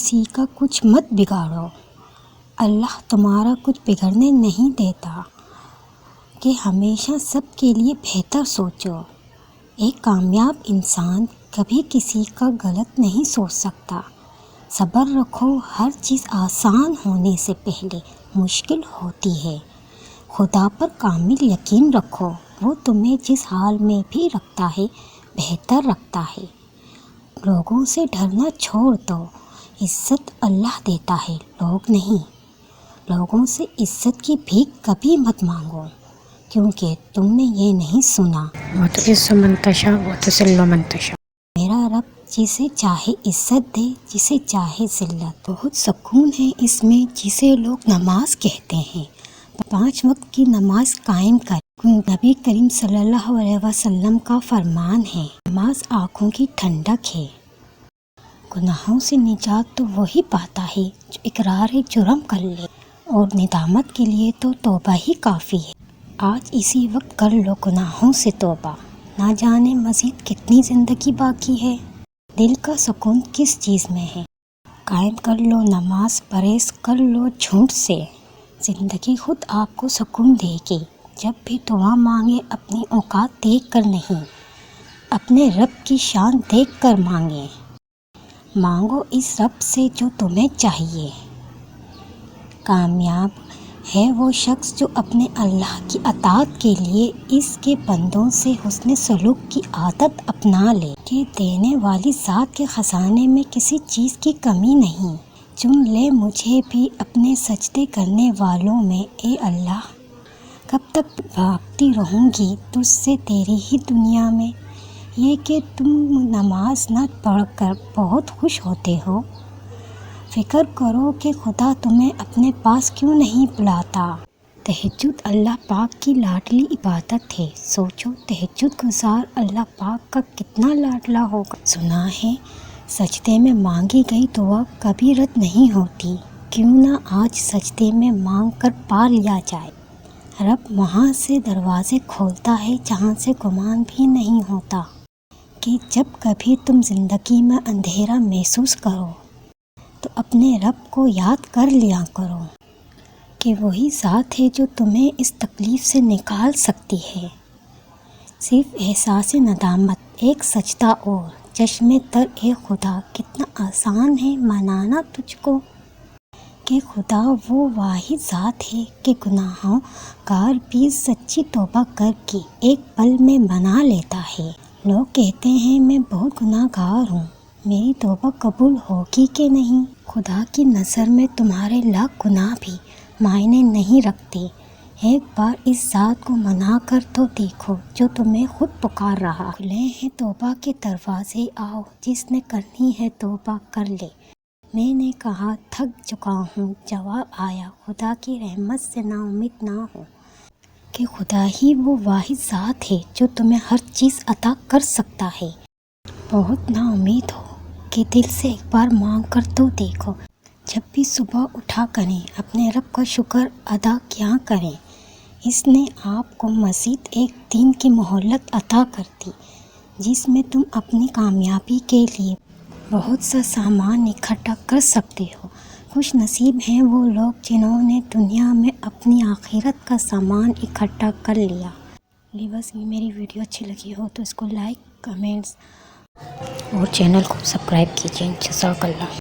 کسی کا کچھ مت بگاڑو۔ اللہ تمہارا کچھ بگڑنے نہیں دیتا کہ ہمیشہ سب کے لیے بہتر سوچو۔ ایک کامیاب انسان کبھی کسی کا غلط نہیں سوچ سکتا۔ صبر رکھو، ہر چیز آسان ہونے سے پہلے مشکل ہوتی ہے۔ خدا پر کامل یقین رکھو، وہ تمہیں جس حال میں بھی رکھتا ہے بہتر رکھتا ہے۔ لوگوں سے ڈرنا چھوڑ دو، عزت اللہ دیتا ہے، لوگ نہیں۔ لوگوں سے عزت کی بھیک کبھی مت مانگو، کیونکہ تم نے یہ نہیں سنا وَتُعِزُّ مَن تَشَاءُ وَتُذِلُّ مَن تَشَاءُ۔ میرا رب جسے چاہے عزت دے، جسے چاہے ذلت۔ بہت سکون ہے اس میں جسے لوگ نماز کہتے ہیں۔ 5 وقت کی نماز قائم کر۔ نبی کریم صلی اللہ علیہ وسلم کا فرمان ہے، نماز آنکھوں کی ٹھنڈک ہے۔ گناہوں سے نجات تو وہی پاتا ہے جو اقرار جرم کر لے، اور ندامت کے لیے تو توبہ ہی کافی ہے۔ آج اسی وقت کر لو گناہوں سے توبہ، نہ جانے مزید کتنی زندگی باقی ہے۔ دل کا سکون کس چیز میں ہے؟ قائم کر لو نماز، پرہیز کر لو جھوٹ سے، زندگی خود آپ کو سکون دے گی۔ جب بھی دعا مانگے اپنی اوقات دیکھ کر نہیں، اپنے رب کی شان دیکھ کر مانگے۔ مانگو اس رب سے جو تمہیں چاہیے۔ کامیاب ہے وہ شخص جو اپنے اللہ کی اطاعت کے لیے اس کے بندوں سے حسن سلوک کی عادت اپنا لے، کہ دینے والی ذات کے خزانے میں کسی چیز کی کمی نہیں۔ چن لے مجھے بھی اپنے سجدے کرنے والوں میں، اے اللہ۔ کب تک بھاگتی رہوں گی تجھ سے تیری ہی دنیا میں؟ یہ کہ تم نماز نہ پڑھ کر بہت خوش ہوتے ہو، فکر کرو کہ خدا تمہیں اپنے پاس کیوں نہیں بلاتا۔ تہجد اللہ پاک کی لاڈلی عبادت ہے۔ سوچو تہجد گزار اللہ پاک کا کتنا لاڈلا ہوگا۔ سنا ہے سجدے میں مانگی گئی دعا کبھی رد نہیں ہوتی، کیوں نہ آج سجدے میں مانگ کر پا لیا جائے۔ رب وہاں سے دروازے کھولتا ہے جہاں سے گمان بھی نہیں ہوتا، کہ جب کبھی تم زندگی میں اندھیرا محسوس کرو تو اپنے رب کو یاد کر لیا کرو، کہ وہی ذات ہے جو تمہیں اس تکلیف سے نکال سکتی ہے۔ صرف احساس ندامت، ایک سجدہ اور چشم تر، اے خدا کتنا آسان ہے منانا تجھ کو، کہ خدا وہ واحد ذات ہے کہ گناہوں گار بھی سچی توبہ کر کے ایک پل میں بنا لیتا ہے۔ لوگ کہتے ہیں میں بہت گناہ گار ہوں، میری توبہ قبول ہوگی کہ نہیں؟ خدا کی نظر میں تمہارے لاکھ گناہ بھی معنی نہیں رکھتے۔ ایک بار اس ذات کو منا کر تو دیکھو جو تمہیں خود پکار رہا۔ کھلے ہیں توبہ کے دروازے، آؤ جس نے کرنی ہے توبہ کر لے۔ میں نے کہا تھک چکا ہوں، جواب آیا خدا کی رحمت سے نا امید نہ ہو، کہ خدا ہی وہ واحد ذات ہے جو تمہیں ہر چیز عطا کر سکتا ہے۔ بہت نا امید ہو کہ دل سے ایک بار مانگ کر تو دیکھو۔ جب بھی صبح اٹھا کریں اپنے رب کا شکر ادا کیا کریں، اس نے آپ کو مزید ایک دن کی مہلت عطا کر دی، جس میں تم اپنی کامیابی کے لیے بہت سا سامان اکٹھا کر سکتے ہو۔ خوش نصیب ہیں وہ لوگ جنہوں نے دنیا میں اپنی آخرت کا سامان اکٹھا کر لیا۔ بس میری ویڈیو اچھی لگی ہو تو اس کو لائک، کمنٹس اور چینل کو سبسکرائب کیجیے۔ جزاک اللہ۔